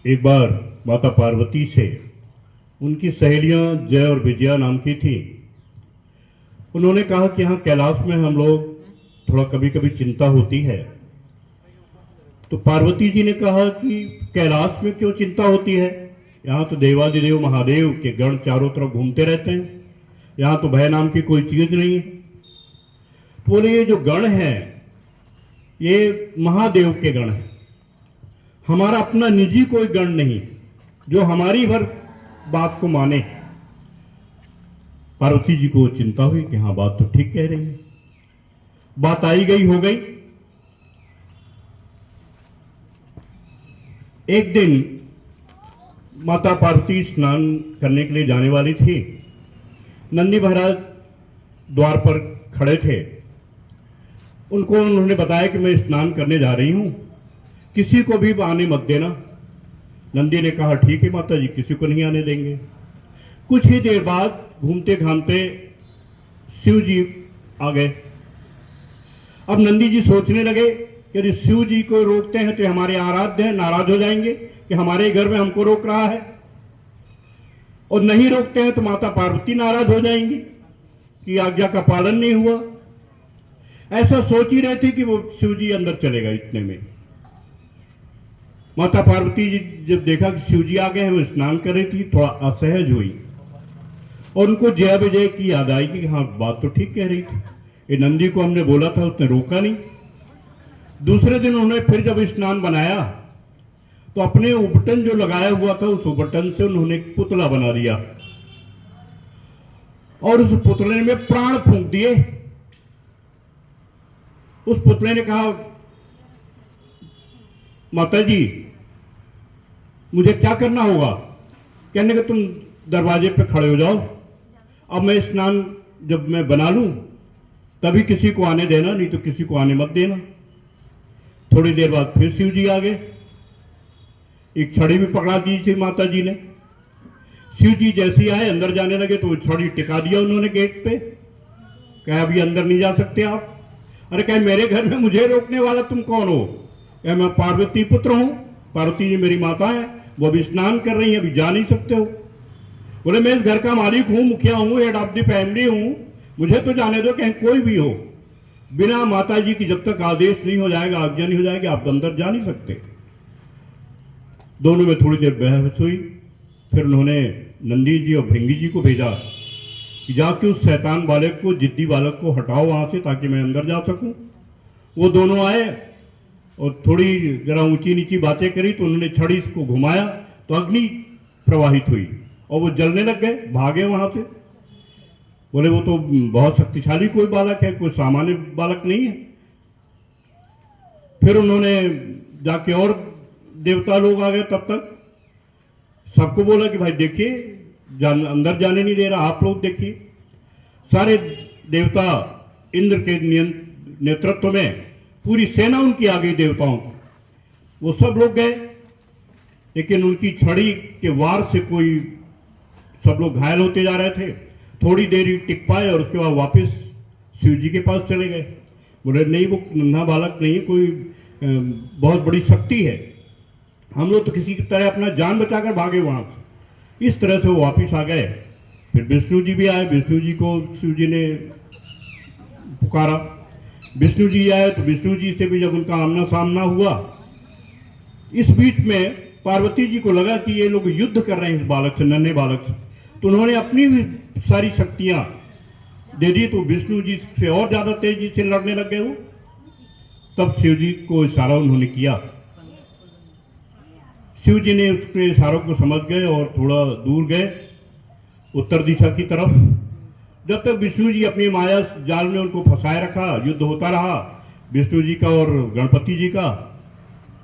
एक बार माता पार्वती से उनकी सहेलियां जय और विजया नाम की थी। उन्होंने कहा कि यहाँ कैलाश में हम लोग थोड़ा कभी कभी चिंता होती है। तो पार्वती जी ने कहा कि कैलाश में क्यों चिंता होती है, यहाँ तो देवादिदेव महादेव के गण चारों तरफ घूमते रहते हैं, यहाँ तो भय नाम की कोई चीज नहीं है। तो बोले ये जो गण है ये महादेव के गण है, हमारा अपना निजी कोई गण नहीं जो हमारी भर बात को माने। पार्वती जी को चिंता हुई कि हाँ बात तो ठीक कह रही है। बात आई गई हो गई। एक दिन माता पार्वती स्नान करने के लिए जाने वाली थी। नंदी महाराज द्वार पर खड़े थे। उनको उन्होंने बताया कि मैं स्नान करने जा रही हूं, किसी को भी आने मत देना। नंदी ने कहा ठीक है माता जी, किसी को नहीं आने देंगे। कुछ ही देर बाद घूमते घामते शिव जी आ गए। अब नंदी जी सोचने लगे कि यदि शिव जी को रोकते हैं तो हमारे आराध्य हैं, नाराज हो जाएंगे कि हमारे घर में हमको रोक रहा है, और नहीं रोकते हैं तो माता पार्वती नाराज हो जाएंगी कि आज्ञा का पालन नहीं हुआ। ऐसा सोच ही रहे थे कि वो शिव जी अंदर चले गए। इतने में माता पार्वती जी जब देखा कि शिव जी आ गए हैं, वो स्नान कर रही थी, थोड़ा असहज हुई और उनको जय विजय की याद आई कि हाँ बात तो ठीक कह रही थी, ये नंदी को हमने बोला था उसने रोका नहीं। दूसरे दिन उन्होंने फिर जब स्नान बनाया तो अपने उबटन जो लगाया हुआ था उस उबटन से उन्होंने एक पुतला बना दिया और उस पुतले में प्राण फूंक दिए। उस पुतले ने कहा माता जी मुझे क्या करना होगा। कहने का तुम दरवाजे पे खड़े हो जाओ, अब मैं स्नान जब मैं बना लूं तभी किसी को आने देना, नहीं तो किसी को आने मत देना। थोड़ी देर बाद फिर शिव जी आ गए। एक छड़ी भी पकड़ा दी थी माता जी ने। शिव जी जैसे ही आए अंदर जाने लगे तो वो छड़ी टिका दिया उन्होंने गेट पे। कहा अभी अंदर नहीं जा सकते आप। अरे कहे मेरे घर में मुझे रोकने वाला तुम कौन हो। कहे मैं पार्वती पुत्र हूं, पार्वती जी मेरी माता है, वो अभी स्नान कर रही है, अभी जा नहीं सकते हो। बोले मैं इस घर का मालिक हूं, मुखिया हूं, हेड ऑफ द फैमिली हूं, मुझे तो जाने दो, कहीं कोई भी हो। बिना माता जी की जब तक आदेश नहीं हो जाएगा, आज्ञा नहीं हो जाएगी, आप अंदर जा नहीं सकते। दोनों में थोड़ी देर बहस हुई। फिर उन्होंने नंदी जी और भृंगी जी को भेजा कि जाके उस शैतान बालक को, जिद्दी बालक को हटाओ वहां से ताकि मैं अंदर जा सकूं। वो दोनों आए और थोड़ी जरा ऊंची नीची बातें करी तो उन्होंने छड़ी को घुमाया तो अग्नि प्रवाहित हुई और वो जलने लग गए, भागे वहां से। बोले वो तो बहुत शक्तिशाली कोई बालक है, कोई सामान्य बालक नहीं है। फिर उन्होंने जाके और देवता लोग आ गए। तब तक सबको बोला कि भाई देखिए अंदर जाने नहीं दे रहा, आप लोग देखिए। सारे देवता इंद्र के नेतृत्व में पूरी सेना उनकी आ गई देवताओं की। वो सब लोग गए, लेकिन उनकी छड़ी के वार से कोई सब लोग घायल होते जा रहे थे। थोड़ी देर ही टिक पाए और उसके बाद वापस शिव जी के पास चले गए। बोले नहीं वो नन्हा बालक नहीं, कोई बहुत बड़ी शक्ति है, हम लोग तो किसी की तरह अपना जान बचाकर भागे वहां से। इस तरह से वो वापिस आ गए। फिर विष्णु जी भी आए। विष्णु जी को शिव जी ने पुकारा। विष्णु जी आए तो विष्णु जी से भी जब उनका आमना सामना हुआ, इस बीच में पार्वती जी को लगा कि ये लोग युद्ध कर रहे हैं इस बालक से, नन्हे बालक से, तो उन्होंने अपनी भी सारी शक्तियां दे दी। तो विष्णु जी से और ज्यादा तेजी से लड़ने लग गए वो। तब शिव जी को इशारा उन्होंने किया। शिव जी ने उसके इशारों को समझ गए और थोड़ा दूर गए उत्तर दिशा की तरफ। जब तक विष्णु जी अपनी माया जाल में उनको फंसाए रखा, युद्ध होता रहा विष्णु जी का और गणपति जी का।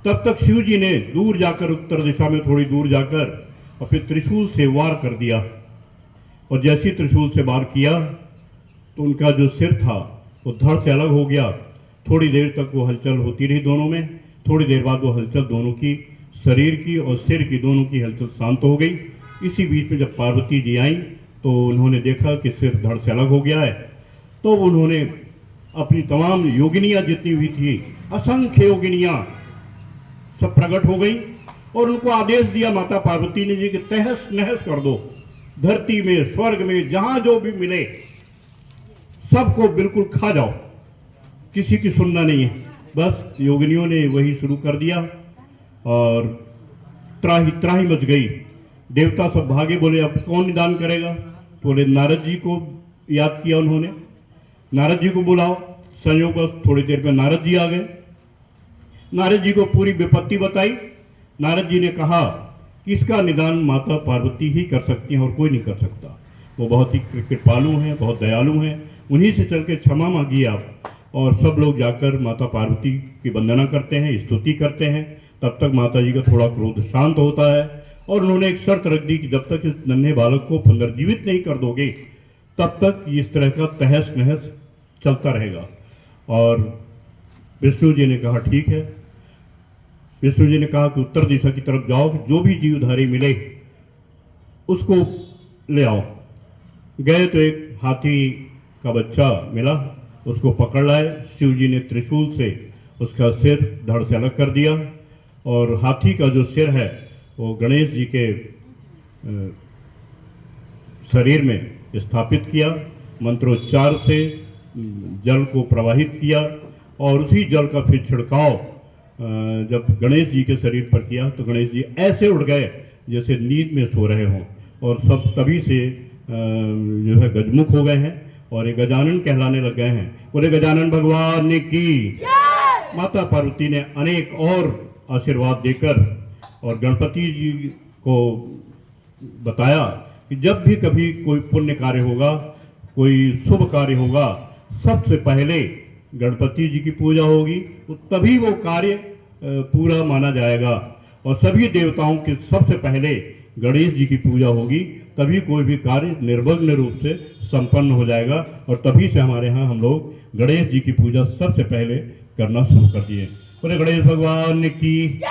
तब तक शिव जी ने दूर जाकर, उत्तर दिशा में थोड़ी दूर जाकर, और फिर त्रिशूल से वार कर दिया। और जैसे ही त्रिशूल से वार किया तो उनका जो सिर था वो धड़ से अलग हो गया। थोड़ी देर तक वो हलचल होती रही दोनों में। थोड़ी देर बाद वो हलचल दोनों की, शरीर की और सिर की, दोनों की हलचल शांत हो गई। इसी बीच में जब पार्वती जी आई तो उन्होंने देखा कि सिर धड़ से अलग हो गया है। तो उन्होंने अपनी तमाम योगिनियां जितनी हुई थी, असंख्य योगिनियां सब प्रकट हो गई और उनको आदेश दिया माता पार्वती ने जी कि तहस नहस कर दो, धरती में स्वर्ग में जहां जो भी मिले सबको बिल्कुल खा जाओ, किसी की सुनना नहीं है। बस योगिनियों ने वही शुरू कर दिया और त्राही त्राही मच गई। देवता सब भागे, बोले अब कौन निदान करेगा? बोले नारद जी को याद किया उन्होंने, नारद जी को बुलाओ। संयोगवश थोड़ी देर में नारद जी आ गए। नारद जी को पूरी विपत्ति बताई। नारद जी ने कहा कि इसका निदान माता पार्वती ही कर सकती हैं और कोई नहीं कर सकता। वो बहुत ही कृपालु हैं, बहुत दयालु हैं, उन्हीं से चल के क्षमा मांगिए आप। और सब लोग जाकर माता पार्वती की वंदना करते हैं, स्तुति करते हैं। तब तक माता जी का थोड़ा क्रोध शांत होता है और उन्होंने एक शर्त रख दी कि जब तक इस नन्हे बालक को पुनर्जीवित नहीं कर दोगे तब तक इस तरह का तहस नहस चलता रहेगा। और विष्णु जी ने कहा ठीक है। विष्णु जी ने कहा कि उत्तर दिशा की तरफ जाओ, जो भी जीवधारी मिले उसको ले आओ। गए तो एक हाथी का बच्चा मिला, उसको पकड़ लाए। शिव जी ने त्रिशूल से उसका सिर धड़ से अलग कर दिया और हाथी का जो सिर है वो गणेश जी के शरीर में स्थापित किया। मंत्रोच्चार से जल को प्रवाहित किया और उसी जल का फिर छिड़काव जब गणेश जी के शरीर पर किया तो गणेश जी ऐसे उड़ गए जैसे नींद में सो रहे हों और सब तभी से जो है गजमुख हो गए हैं और ये गजानन कहलाने लग गए हैं। बोले गजानन भगवान ने की। माता पार्वती ने अनेक और आशीर्वाद देकर और गणपति जी को बताया कि जब भी कभी कोई पुण्य कार्य होगा, कोई शुभ कार्य होगा, सबसे पहले गणपति जी की पूजा होगी, तो तभी वो कार्य पूरा माना जाएगा। और सभी देवताओं के सबसे पहले गणेश जी की पूजा होगी, तभी कोई भी कार्य निर्विघ्न रूप से संपन्न हो जाएगा। और तभी से हमारे यहाँ हम लोग गणेश जी की पूजा सबसे पहले करना शुरू कर दिए। बोले गणेश भगवान की।